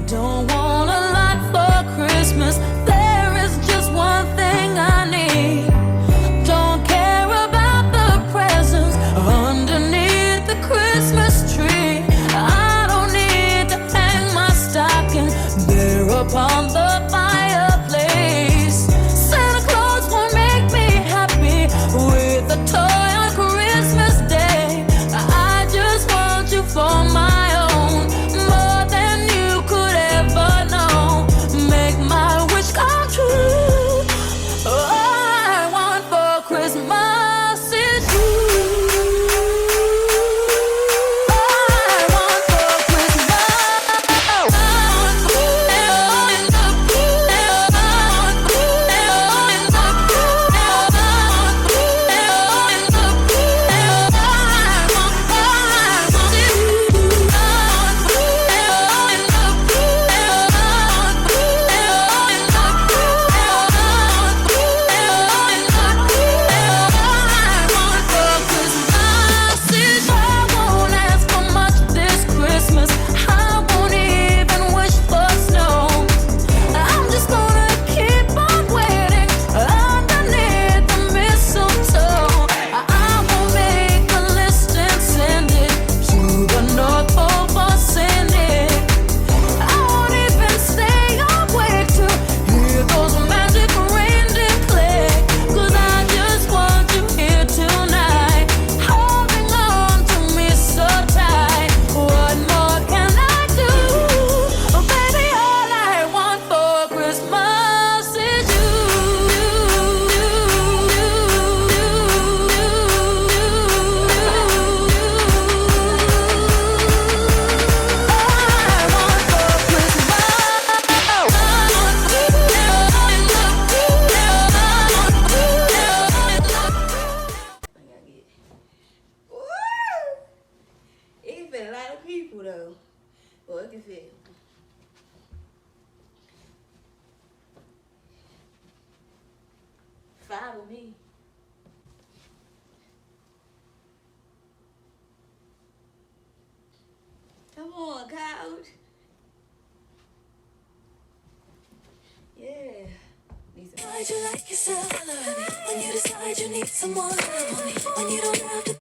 don't want a lot for Christmas. There is just one thing I need. Don't care about the presents underneath the Christmas tree. I don't need to hang my stocking there upon the fireplace. Santa Claus won't make me happy with a toy on Christmas Day. I just want you for my own, more than you could ever know. Make my wish come true. All I want for Christmas is you. All I want for Christmas. I want a lot of people though. Well, it can fit. Five with me. Come on, couch. Yeah. Decide you like yourself, when you decide you need someone, when you don't have to